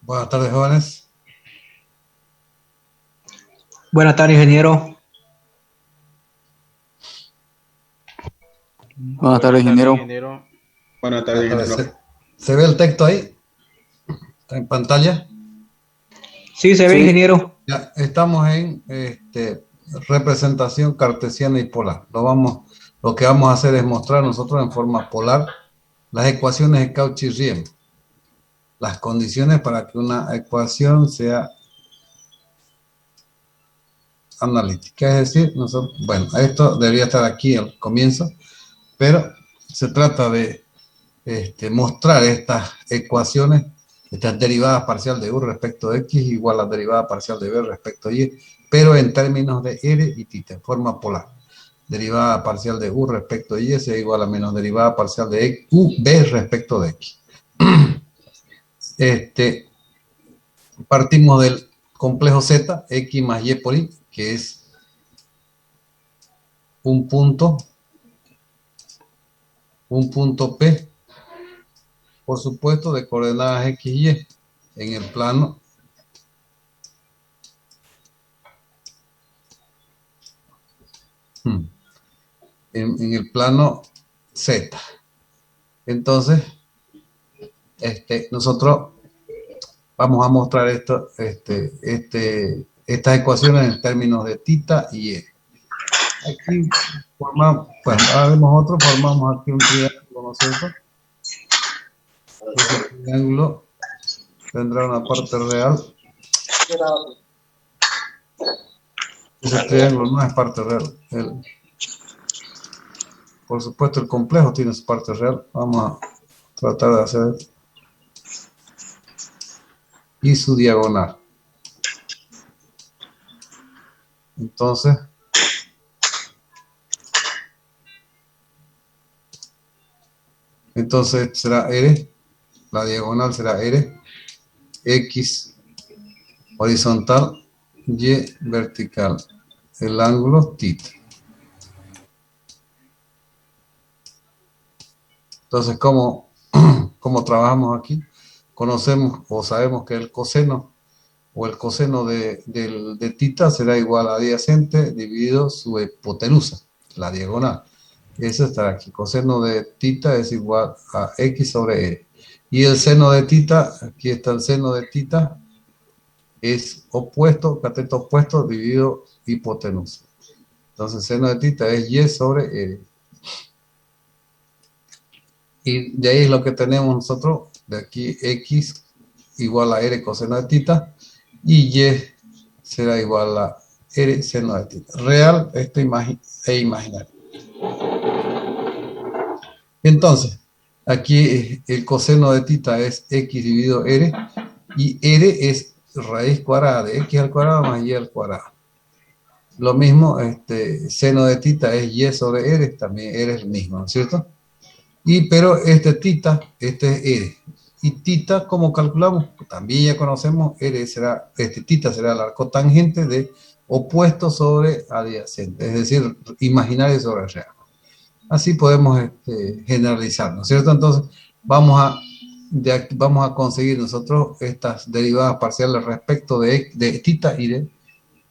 Buenas tardes, jóvenes. Buenas tardes, ingeniero. Buenas tardes, ingeniero. Buenas tardes, ingeniero. ¿Se ve el texto ahí? ¿Está en pantalla? Sí, se ve, ingeniero. Ya, estamos en representación cartesiana y polar. Lo que vamos a hacer es mostrar nosotros en forma polar las ecuaciones de Cauchy-Riemann. Las condiciones para que una ecuación sea analítica. Es decir, esto debería estar aquí al comienzo, pero se trata de mostrar estas ecuaciones, estas derivadas parcial de u respecto de x igual a la derivada parcial de b respecto de y, pero en términos de r y θ, en forma polar. Derivada parcial de u respecto de y es igual a menos derivada parcial de b respecto de x. Partimos del complejo z, x más y por y, que es un punto P, por supuesto, de coordenadas x y y en el plano en el plano z. Entonces, nosotros vamos a mostrar estas ecuaciones en términos de θ y y. Aquí formamos, ahora vemos otro, formamos aquí un triángulo, ¿no es cierto? Ese triángulo tendrá una parte real. Ese triángulo no es parte real. Por supuesto, el complejo tiene su parte real. Vamos a tratar de hacer y su diagonal. Entonces, será R, la diagonal será R, X horizontal, Y vertical, el ángulo θ. Entonces, ¿cómo trabajamos aquí? Conocemos o sabemos que el coseno de θ será igual a adyacente dividido su hipotenusa, la diagonal. Eso estará aquí. Coseno de θ es igual a x sobre e. Y el seno de θ, aquí está el seno de θ, es opuesto, cateto opuesto dividido hipotenusa. Entonces, seno de θ es y sobre e. Y de ahí es lo que tenemos nosotros, de aquí x igual a r coseno de θ, y y será igual a r seno de θ. Real e imaginario. Entonces, aquí el coseno de θ es x dividido r, y r es raíz cuadrada de x al cuadrado más y al cuadrado. Lo mismo, seno de θ es y sobre r, también r es el mismo, ¿no es cierto? Pero θ, este es r. Y θ, ¿cómo calculamos? También ya conocemos, θ será el arco tangente de opuesto sobre adyacente, es decir, imaginario sobre real. Así podemos generalizar, ¿no es cierto? Entonces, vamos a conseguir nosotros estas derivadas parciales respecto de θ de θ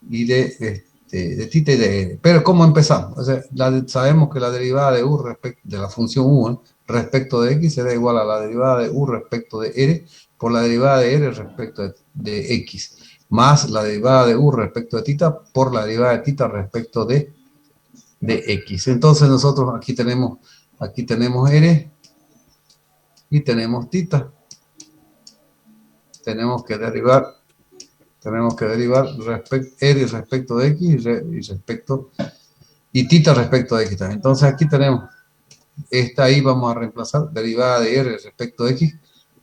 y de r. Pero, ¿cómo empezamos? O sea, sabemos que la derivada de u de la función u respecto de x será igual a la derivada de u respecto de r por la derivada de r respecto de x, más la derivada de u respecto de θ por la derivada de θ respecto de x. Entonces nosotros aquí tenemos r y tenemos θ. Tenemos que derivar r respecto de x y θ respecto de x también. Entonces aquí tenemos ahí vamos a reemplazar derivada de r respecto de x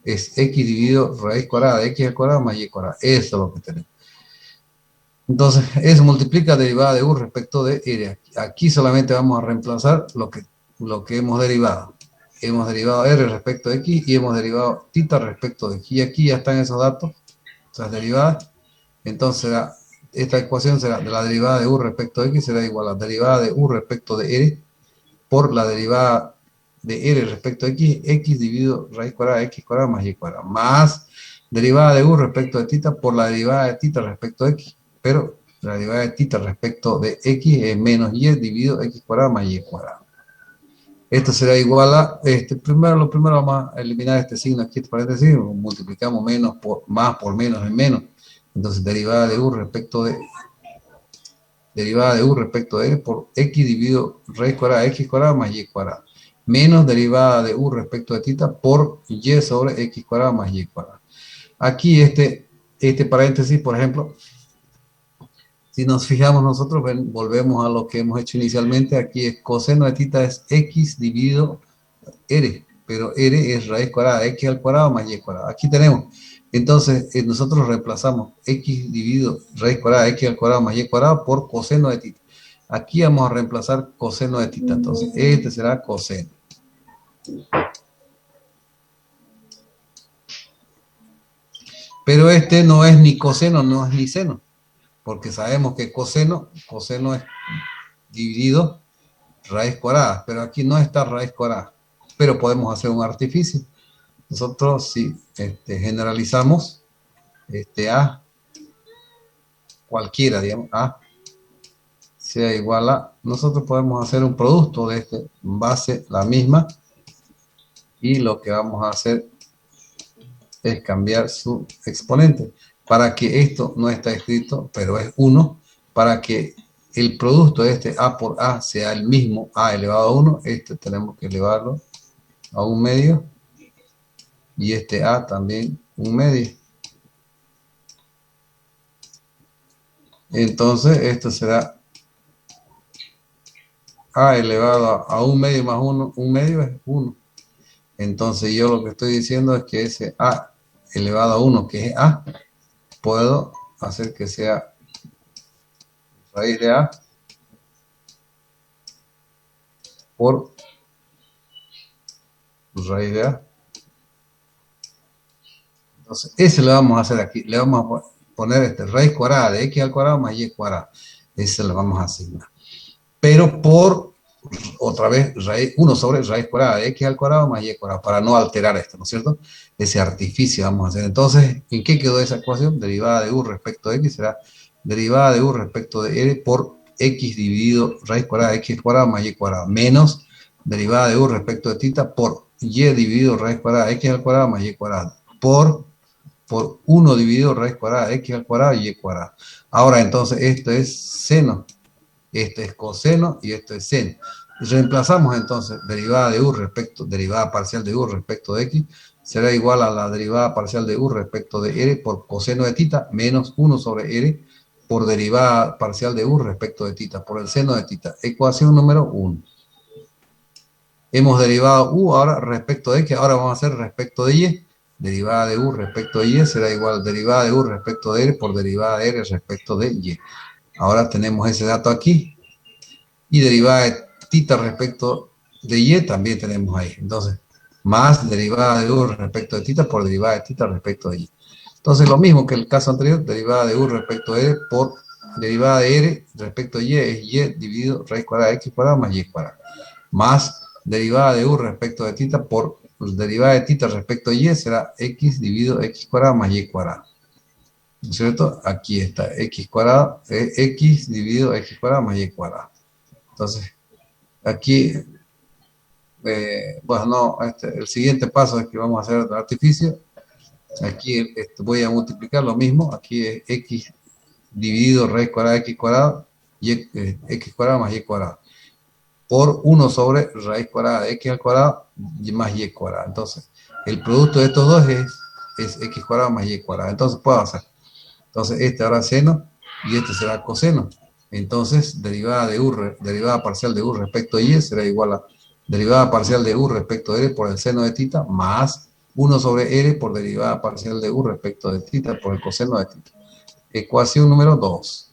es x dividido raíz cuadrada de x al cuadrado más y cuadrado. Eso es lo que tenemos. Entonces, eso multiplica derivada de u respecto de r. Aquí solamente vamos a reemplazar lo que hemos derivado. Hemos derivado r respecto de x y hemos derivado θ respecto de x. Y aquí ya están esos datos, esas derivadas. Entonces, esta ecuación será de la derivada de u respecto de x será igual a la derivada de u respecto de r por la derivada de r respecto de x, x dividido raíz cuadrada de x cuadrado más y cuadrado, más derivada de u respecto de tita por la derivada de tita respecto de x, pero la derivada de tita respecto de x es menos y dividido x cuadrado más y cuadrado. Esto será igual a, lo primero vamos a eliminar este signo aquí, este paréntesis, multiplicamos menos por más por menos en menos. Entonces derivada de u respecto de r por x dividido raíz cuadrada de x cuadrado más y cuadrado. Menos derivada de u respecto de tita por y sobre x cuadrado más y cuadrado. Aquí este paréntesis, por ejemplo, si nos fijamos nosotros, volvemos a lo que hemos hecho inicialmente. Aquí es coseno de tita es x dividido r, pero r es raíz cuadrada de x al cuadrado más y cuadrado. Aquí tenemos, entonces nosotros reemplazamos x dividido raíz cuadrada de x al cuadrado más y cuadrado por coseno de tita. Aquí vamos a reemplazar coseno de tita, entonces este será coseno. Pero este no es ni coseno, no es ni seno, porque sabemos que coseno es dividido raíz cuadrada, pero aquí no está raíz cuadrada, pero podemos hacer un artificio. Nosotros si generalizamos a cualquiera, digamos, a sea igual a, nosotros podemos hacer un producto de base la misma, y lo que vamos a hacer es cambiar su exponente, para que esto no está escrito, pero es 1, para que el producto de a por a sea el mismo, a elevado a 1, tenemos que elevarlo a 1 medio, y a también 1 medio. Entonces esto será a elevado a 1 medio más 1, 1 medio es 1. Entonces yo lo que estoy diciendo es que ese a elevado a 1, que es a, puedo hacer que sea raíz de a por raíz de a. Entonces ese le vamos a hacer aquí, le vamos a poner raíz cuadrada de x al cuadrado más y cuadrado. Ese lo vamos a asignar. Pero por, otra vez, 1 sobre raíz cuadrada de x al cuadrado más y cuadrado, para no alterar esto, ¿no es cierto? Ese artificio vamos a hacer. Entonces, ¿en qué quedó esa ecuación? Derivada de u respecto de x será derivada de u respecto de r por x dividido raíz cuadrada de x al cuadrado más y cuadrado, menos derivada de u respecto de tita por y dividido raíz cuadrada de x al cuadrado más y cuadrado, por 1 dividido raíz cuadrada de x al cuadrado y cuadrado. Ahora, entonces, esto es seno. Esto es coseno y esto es seno. Reemplazamos entonces derivada parcial de u respecto de x será igual a la derivada parcial de u respecto de r por coseno de tita menos 1 sobre r por derivada parcial de u respecto de tita por el seno de tita. Ecuación número 1. Hemos derivado u ahora respecto de x, ahora vamos a hacer respecto de y. Derivada de u respecto de y será igual a derivada de u respecto de r por derivada de r respecto de y. Ahora tenemos ese dato aquí. Y derivada de tita respecto de y también tenemos ahí. Entonces, más derivada de u respecto de tita por derivada de tita respecto de y. Entonces, lo mismo que el caso anterior, derivada de u respecto de r por derivada de r respecto de y es y dividido raíz cuadrada de x cuadrado más y cuadrado. Más derivada de u respecto de tita por derivada de tita respecto de y será x dividido x cuadrado más y cuadrado. ¿No es cierto? Aquí está x cuadrado, x dividido x cuadrado más y cuadrado. Entonces, aquí, bueno, no, el siguiente paso es que vamos a hacer el artificio. Aquí voy a multiplicar lo mismo. Aquí es x dividido raíz cuadrada de x cuadrado y x cuadrado más y cuadrado. Por 1 sobre raíz cuadrada de x al cuadrado y más y cuadrado. Entonces, el producto de estos dos es x cuadrado más y cuadrado. Entonces, puedo hacer. Entonces, ahora es seno y será coseno. Entonces, derivada parcial de u respecto de y será igual a derivada parcial de u respecto de r por el seno de tita más 1 sobre r por derivada parcial de u respecto de tita por el coseno de tita. Ecuación número 2.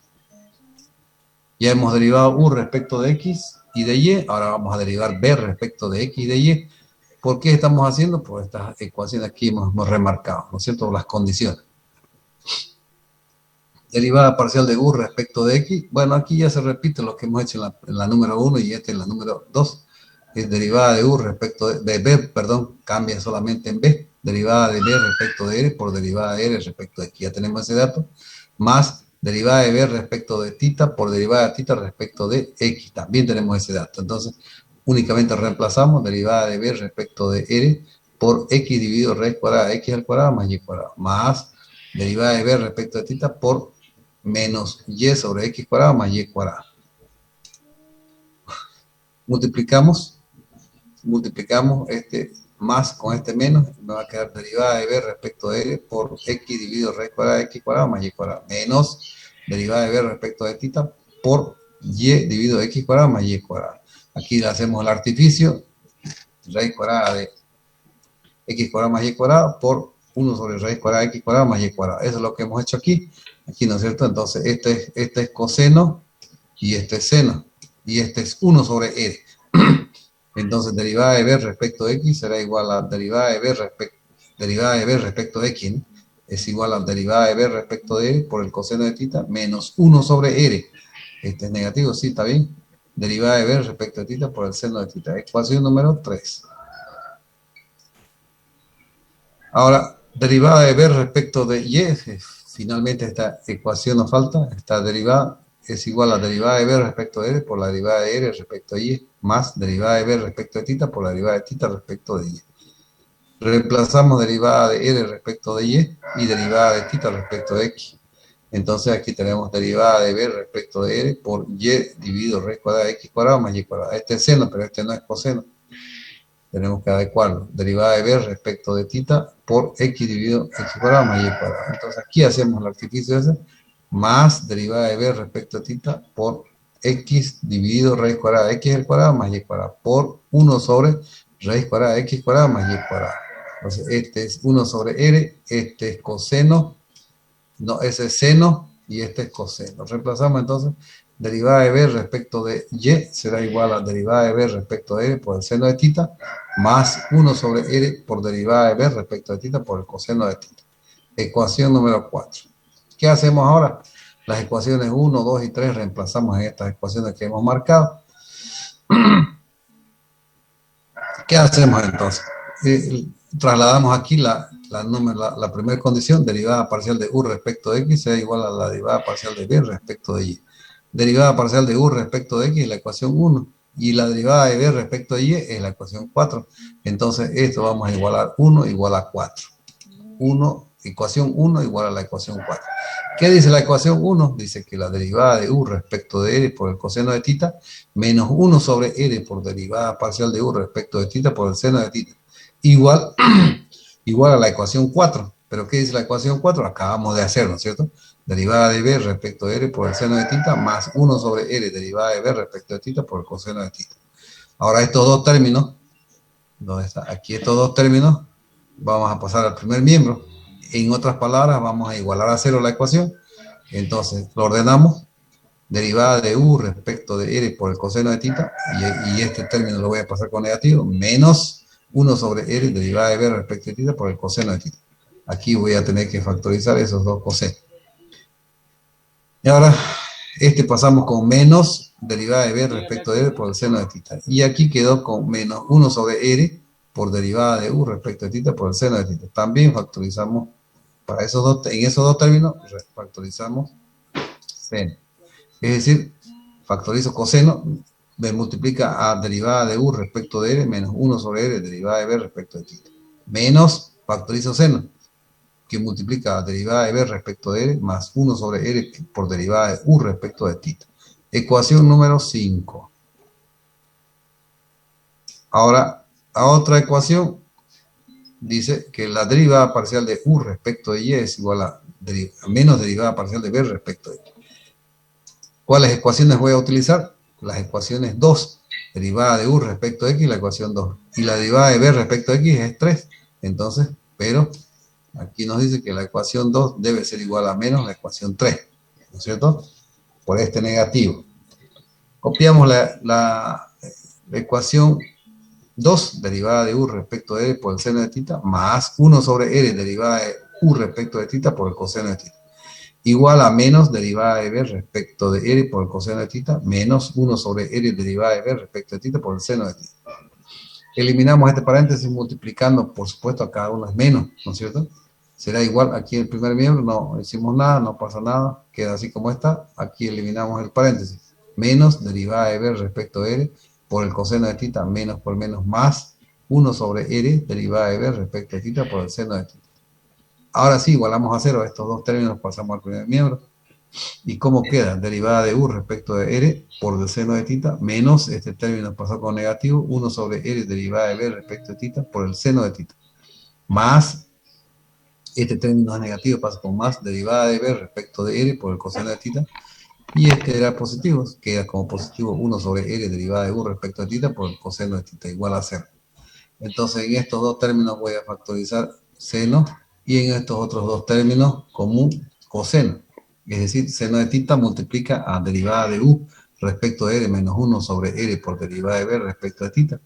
Ya hemos derivado u respecto de x y de y. Ahora vamos a derivar b respecto de x y de y. ¿Por qué estamos haciendo? Por estas ecuaciones aquí hemos remarcado, ¿no es cierto? Las condiciones. Derivada parcial de u respecto de x. Bueno, aquí ya se repite lo que hemos hecho en la número 1 y en la número 2. Es derivada de u respecto de b, perdón, cambia solamente en b. derivada de b respecto de r por derivada de r respecto de x. Ya tenemos ese dato. Más derivada de b respecto de tita por derivada de tita respecto de x. También tenemos ese dato. Entonces, únicamente reemplazamos derivada de b respecto de r por x dividido raíz cuadrada de x al cuadrado más y cuadrado. Más derivada de b respecto de tita por menos y sobre x cuadrado más y cuadrado. Multiplicamos este más con este menos, me va a quedar derivada de b respecto de r por x dividido raíz cuadrada de x cuadrado más y cuadrado, menos derivada de b respecto de tita por y dividido x cuadrado más y cuadrado. Aquí le hacemos el artificio, raíz cuadrada de x cuadrado más y cuadrado por 1 sobre raíz cuadrada de x cuadrado más y cuadrado. Eso es lo que hemos hecho aquí, ¿no es cierto? Entonces este es coseno y este es seno, y este es 1 sobre r. Entonces derivada de b respecto de x será igual a derivada de b respecto de x, ¿no? Es igual a derivada de b respecto de r por el coseno de tita menos 1 sobre r. Este es negativo, sí, está bien. Derivada de b respecto de tita por el seno de tita. Ecuación número 3. Ahora, derivada de b respecto de y, finalmente esta ecuación nos falta, esta derivada es igual a derivada de b respecto de r por la derivada de r respecto de y, más derivada de b respecto de tita por la derivada de tita respecto de y. Reemplazamos derivada de r respecto de y derivada de tita respecto de x. Entonces aquí tenemos derivada de b respecto de r por y dividido raíz cuadrada de x cuadrado más y cuadrado. Este es seno, pero este no es coseno. Tenemos que adecuarlo. Derivada de b respecto de tita por x dividido x cuadrado más y cuadrado. Entonces aquí hacemos el artificio ese, más derivada de b respecto de tita por x dividido raíz cuadrada de x al cuadrado más y cuadrado por 1 sobre raíz cuadrada de x cuadrado más y cuadrado. Entonces este es 1 sobre r, este es coseno, no, ese es seno y este es coseno. Reemplazamos entonces derivada de b respecto de y será igual a derivada de b respecto de r por el seno de tita más 1 sobre r por derivada de b respecto de tita por el coseno de tita. Ecuación número 4. ¿Qué hacemos ahora? Las ecuaciones 1, 2 y 3 reemplazamos en estas ecuaciones que hemos marcado. ¿Qué hacemos entonces? Trasladamos aquí la primera condición, derivada parcial de u respecto de x será igual a la derivada parcial de b respecto de y. Derivada parcial de u respecto de x es la ecuación 1 y la derivada de b respecto de y es la ecuación 4. Entonces esto vamos a igualar 1 igual a 4. Ecuación 1 igual a la ecuación 4. ¿Qué dice la ecuación 1? Dice que la derivada de u respecto de r por el coseno de tita menos 1 sobre r por derivada parcial de u respecto de tita por el seno de tita igual a la ecuación 4. ¿Pero qué dice la ecuación 4? Acabamos de hacerlo, ¿no es cierto? Derivada de b respecto de r por el seno de tita más 1 sobre r derivada de b respecto de tita por el coseno de tita. Ahora estos dos términos, ¿dónde está? Aquí estos dos términos, vamos a pasar al primer miembro. En otras palabras, vamos a igualar a 0 la ecuación. Entonces, lo ordenamos. Derivada de u respecto de r por el coseno de tita, y este término lo voy a pasar con negativo, menos 1 sobre r derivada de b respecto de tita por el coseno de tita. Aquí voy a tener que factorizar esos dos cosenos. Y ahora, pasamos con menos derivada de b respecto de r por el seno de tita. Y aquí quedó con menos 1 sobre r por derivada de u respecto de tita por el seno de tita. También factorizamos para en esos dos términos, factorizamos seno. Es decir, factorizo coseno, me multiplica a derivada de u respecto de r menos 1 sobre r derivada de b respecto de tita. Menos factorizo seno, que multiplica a derivada de b respecto de r más 1 sobre r por derivada de u respecto de tita. Ecuación número 5. Ahora, a otra ecuación, dice que la derivada parcial de u respecto de y es igual a menos derivada parcial de b respecto de y. ¿Cuáles ecuaciones voy a utilizar? Las ecuaciones 2. Derivada de u respecto de x, la ecuación 2. Y la derivada de b respecto de x es 3. Entonces, pero aquí nos dice que la ecuación 2 debe ser igual a menos la ecuación 3. ¿No es cierto? Por este negativo. Copiamos la ecuación 2, derivada de u respecto de r por el seno de tita, más 1 sobre r, derivada de u respecto de tita por el coseno de tita. Igual a menos derivada de b respecto de r por el coseno de tita, menos 1 sobre r derivada de b respecto de tita por el seno de tita. Eliminamos este paréntesis multiplicando, por supuesto, a cada uno es menos, ¿no es cierto? Será igual aquí el primer miembro, no hicimos nada, no pasa nada, queda así como está. Aquí eliminamos el paréntesis. Menos derivada de b respecto de r por el coseno de θ, menos por menos más 1 sobre r derivada de b respecto de θ por el seno de θ. Ahora sí, igualamos a 0 estos dos términos, pasamos al primer miembro. ¿Y cómo queda? Derivada de u respecto de r por el seno de θ, menos este término pasó con negativo, 1 sobre r derivada de b respecto de θ por el seno de θ. Más, este término es negativo, pasa con más, derivada de b respecto de r por el coseno de θ. Y este era positivo, queda como positivo 1 sobre r derivada de u respecto de θ por el coseno de θ igual a 0. Entonces en estos dos términos voy a factorizar seno y en estos otros dos términos común coseno. Es decir, seno de θ multiplica a derivada de u respecto de r menos 1 sobre r por derivada de b respecto de θ,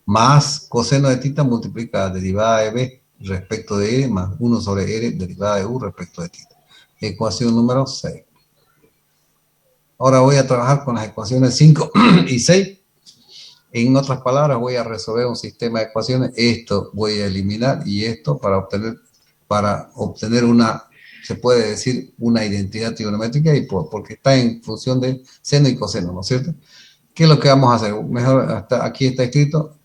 más coseno de θ multiplica a derivada de b respecto de r más 1 sobre r derivada de u respecto de θ. Ecuación número 6. Ahora voy a trabajar con las ecuaciones 5 y 6. En otras palabras, voy a resolver un sistema de ecuaciones. Esto voy a eliminar y esto para obtener una, se puede decir, una identidad trigonométrica, y porque está en función de seno y coseno, ¿no es cierto? ¿Qué es lo que vamos a hacer? Mejor, hasta aquí está escrito,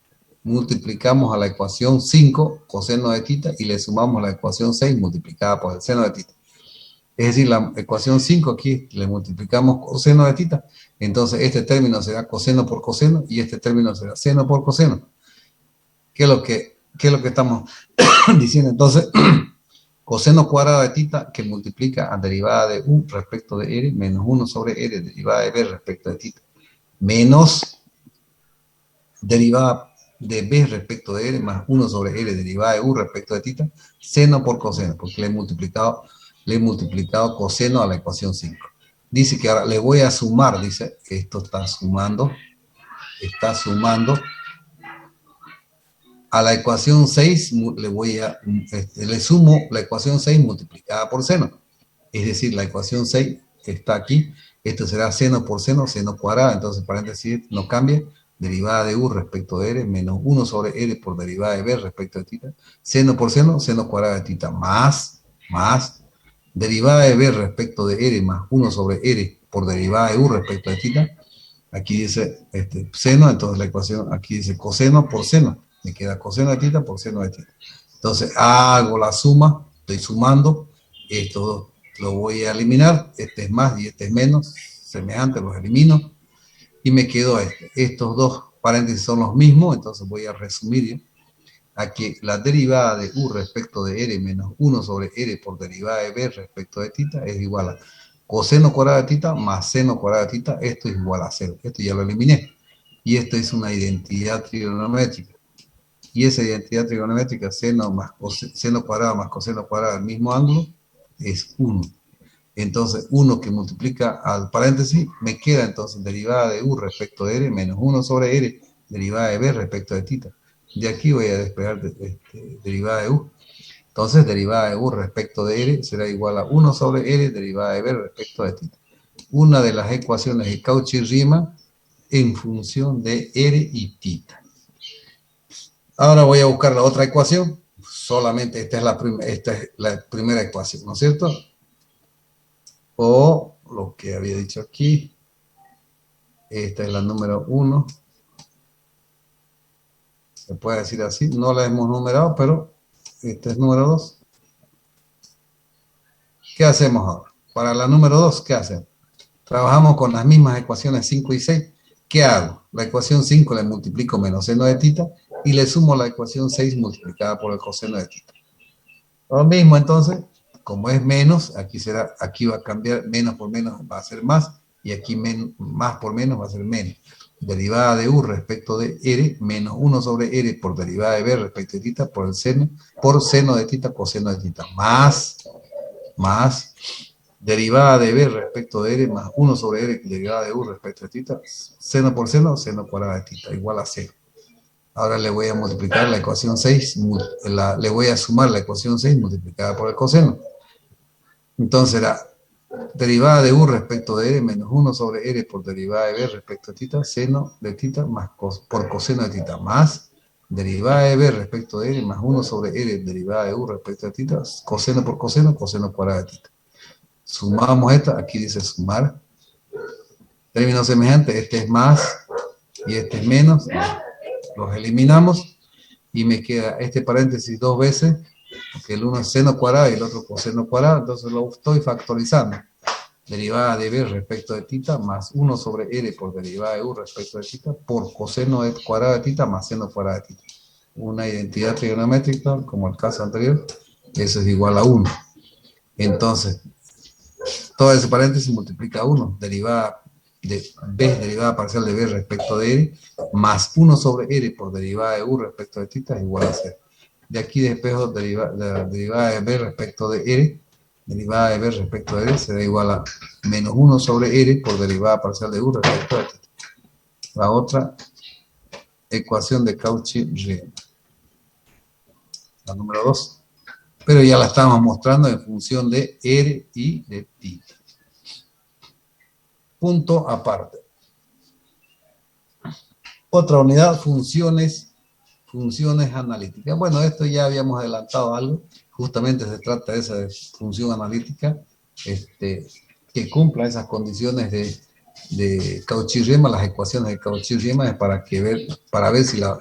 multiplicamos a la ecuación 5 coseno de θ y le sumamos la ecuación 6 multiplicada por el seno de θ. Es decir, la ecuación 5 aquí le multiplicamos coseno de θ. Entonces este término será coseno por coseno y este término será seno por coseno. ¿Qué es lo que estamos diciendo? Entonces, coseno cuadrado de θ que multiplica a derivada de u respecto de r menos 1 sobre r derivada de b respecto de θ menos derivada de b respecto de r más 1 sobre r derivada de u respecto de θ, seno por coseno, porque le he multiplicado coseno a la ecuación 5. Dice que ahora le voy a sumar, dice, esto está sumando a la ecuación 6, le sumo la ecuación 6 multiplicada por seno. Es decir, la ecuación 6 está aquí, esto será seno por seno cuadrado, entonces paréntesis no cambia, derivada de u respecto de r menos 1 sobre r por derivada de b respecto de θ, seno por seno cuadrado de θ, más derivada de b respecto de r más 1 sobre r por derivada de u respecto de θ. Aquí dice seno, entonces la ecuación aquí dice coseno por seno. Me queda coseno de θ por seno de θ. Entonces hago la suma, estoy sumando, estos dos lo voy a eliminar, este es más y este es menos, semejante, los elimino, y me quedo estos dos paréntesis son los mismos, entonces voy a resumir aquí la derivada de u respecto de r menos 1 sobre r por derivada de b respecto de θ es igual a coseno cuadrado de θ más seno cuadrado de θ, esto es igual a 0, esto ya lo eliminé, y esto es una identidad trigonométrica. Y esa identidad trigonométrica, seno cuadrado más coseno cuadrado del mismo ángulo, es 1. Entonces, 1 que multiplica al paréntesis, me queda entonces derivada de u respecto de r menos 1 sobre r, derivada de b respecto de θ. De aquí voy a despegar derivada de u. Entonces, derivada de u respecto de r será igual a 1 sobre r, derivada de b respecto de θ. Una de las ecuaciones de Cauchy-Riemann en función de r y θ. Ahora voy a buscar la otra ecuación. Solamente esta es la primera ecuación, ¿no es cierto? O lo que había dicho aquí. Esta es la número 1. Se puede decir así. No la hemos numerado, pero esta es número 2. ¿Qué hacemos ahora? Para la número 2, ¿qué hacemos? Trabajamos con las mismas ecuaciones 5 y 6. ¿Qué hago? La ecuación 5 le multiplico menos seno de θ y le sumo la ecuación 6 multiplicada por el coseno de θ. Lo mismo entonces, como es menos, aquí va a cambiar, menos por menos va a ser más, y aquí más por menos va a ser menos. Derivada de u respecto de r, menos 1 sobre r por derivada de b respecto de θ por seno de θ coseno de θ, más derivada de b respecto de r más 1 sobre r derivada de u respecto de θ, seno por seno cuadrado de θ, igual a 0. Ahora le voy a multiplicar la ecuación 6, le voy a sumar la ecuación 6 multiplicada por el coseno. Entonces será derivada de u respecto de r menos 1 sobre r por derivada de b respecto de θ, seno de θ más por coseno de θ, más derivada de B respecto de R más 1 sobre R derivada de U respecto de tita, coseno por coseno, coseno cuadrado de tita. Sumamos esta, aquí dice sumar. Términos semejantes, este es más y este es menos. Los eliminamos y me queda este paréntesis dos veces, porque el uno es seno cuadrado y el otro coseno cuadrado, entonces lo estoy factorizando. Derivada de B respecto de tita más 1 sobre R por derivada de U respecto de tita por coseno de cuadrado de tita más seno cuadrado de tita. Una identidad trigonométrica, como el caso anterior, eso es igual a 1. Entonces, todo ese paréntesis multiplica 1, derivada de B, derivada parcial de B respecto de R, más 1 sobre R por derivada de U respecto de tita es igual a 0. De aquí despejo derivada de B respecto de R, derivada de B respecto de R será igual a menos 1 sobre R por derivada parcial de U respecto de tita. La otra ecuación de Cauchy-Riemann. La número 2. Pero ya la estamos mostrando en función de R y de tita. Punto aparte. Otra unidad, funciones analíticas. Bueno, esto ya habíamos adelantado algo. Justamente se trata de esa función analítica que cumpla esas condiciones de Cauchy-Riemann, las ecuaciones de Cauchy-Riemann es para ver si las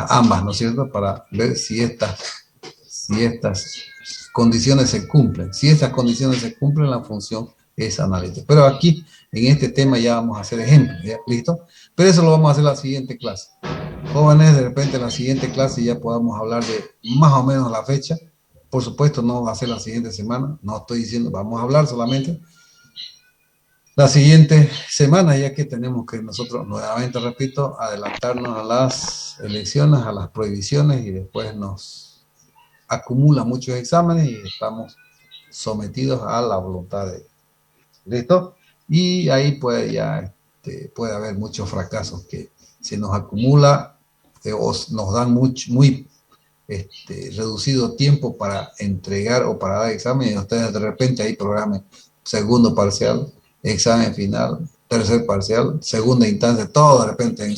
ambas, ¿no es cierto? Para ver si estas condiciones se cumplen. Si estas condiciones se cumplen, la función es analítica. Pero aquí, en este tema, ya vamos a hacer ejemplos, ¿ya? ¿Listo? Pero eso lo vamos a hacer en la siguiente clase. Jóvenes, de repente en la siguiente clase ya podamos hablar de más o menos la fecha. Por supuesto, no va a ser la siguiente semana. No estoy diciendo, vamos a hablar solamente la siguiente semana, ya que tenemos que nosotros, nuevamente repito, adelantarnos a las elecciones, a las prohibiciones y después nos acumula muchos exámenes y estamos sometidos a la voluntad de... ¿Listo? Y ahí puede ya puede haber muchos fracasos que se nos acumula o nos dan muy reducido tiempo para entregar o para dar examen y ustedes de repente ahí programen segundo parcial, examen final, tercer parcial, segunda instancia, todo de repente en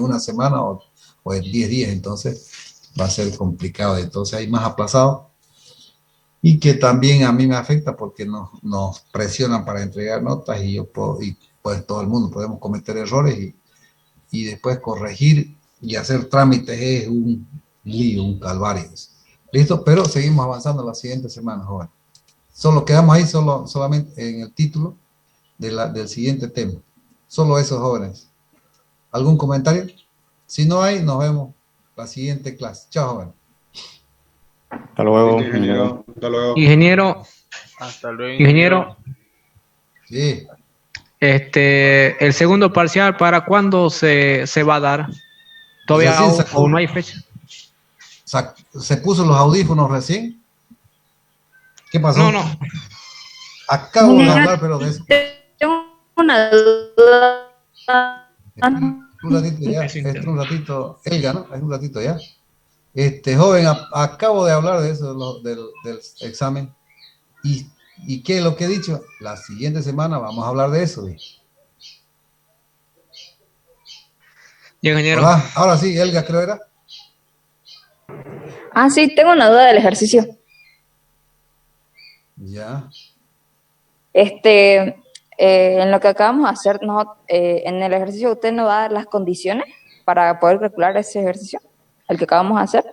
una semana o en 10 días, entonces va a ser complicado, entonces hay más aplazados y que también a mí me afecta porque nos presionan para entregar notas y pues todo el mundo podemos cometer errores y después corregir y hacer trámites es un lío, un calvario. ¿Listo? Pero seguimos avanzando la siguiente semana, joven. Solo quedamos ahí solamente en el título del siguiente tema. Solo esos jóvenes. ¿Algún comentario? Si no hay, nos vemos la siguiente clase. Chao, joven. Hasta luego, Listo, ingeniero. Hasta luego. Ingeniero, Hasta luego, ingeniero, Sí. el segundo parcial, ¿para cuándo se va a dar? ¿Todavía Recién aún no hay fecha? ¿Se puso los audífonos recién? ¿Qué pasó? No. Acabo de hablar, pero de eso. Tengo una duda. Un ratito ya, un ratito, Elga, ¿no? Es un ratito ya. Joven, acabo de hablar de eso, del examen. ¿Y qué es lo que he dicho? La siguiente semana vamos a hablar de eso. Ingeniero. Hola, ahora sí, Elga, creo era. Ah, sí, tengo una duda del ejercicio. Ya. En lo que acabamos de hacer, en el ejercicio usted nos va a dar las condiciones para poder calcular ese ejercicio, el que acabamos de hacer.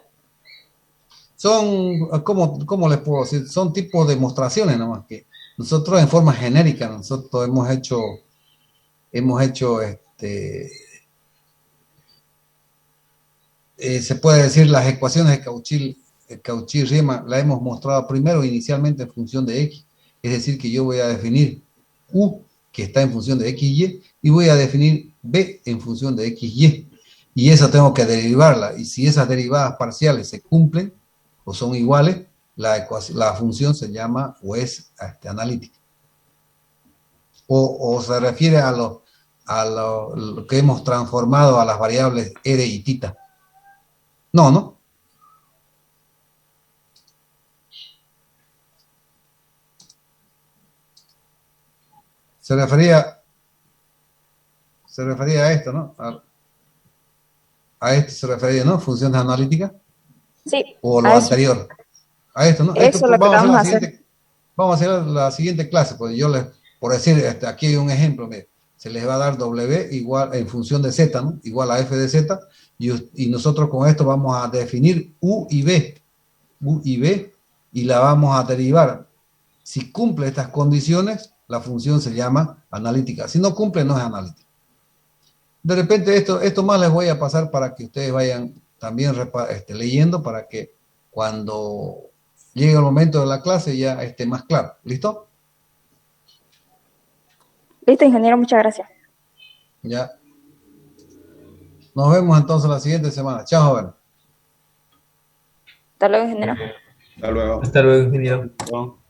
Son, ¿cómo les puedo decir? Son tipos de demostraciones nomás que nosotros en forma genérica, nosotros hemos hecho se puede decir las ecuaciones de Cauchy-Riemann la hemos mostrado primero inicialmente en función de X, es decir que yo voy a definir U que está en función de X, y voy a definir B en función de XY, y esa tengo que derivarla, y si esas derivadas parciales se cumplen o son iguales, la función se llama o es analítica. O se refiere a lo que hemos transformado a las variables R y tita. No. Se refería a esto, ¿no? A esto se refería, ¿no? Funciones analíticas. Sí, O lo a eso. anterior. A esto, ¿no? Eso es lo que vamos a hacer. Vamos a hacer la siguiente clase, porque yo les, por decir, aquí hay un ejemplo, mire, se les va a dar W igual en función de Z, ¿no? Igual a F de Z, y nosotros con esto vamos a definir U y B, y la vamos a derivar. Si cumple estas condiciones, la función se llama analítica. Si no cumple, no es analítica. De repente esto más les voy a pasar para que ustedes vayan también leyendo, para que cuando llegue el momento de la clase ya esté más claro. ¿Listo? Listo, ingeniero, muchas gracias. Ya. Nos vemos entonces la siguiente semana. Chao, joven. Hasta luego, ingeniero. Hasta luego. Hasta luego, ingeniero. Bueno.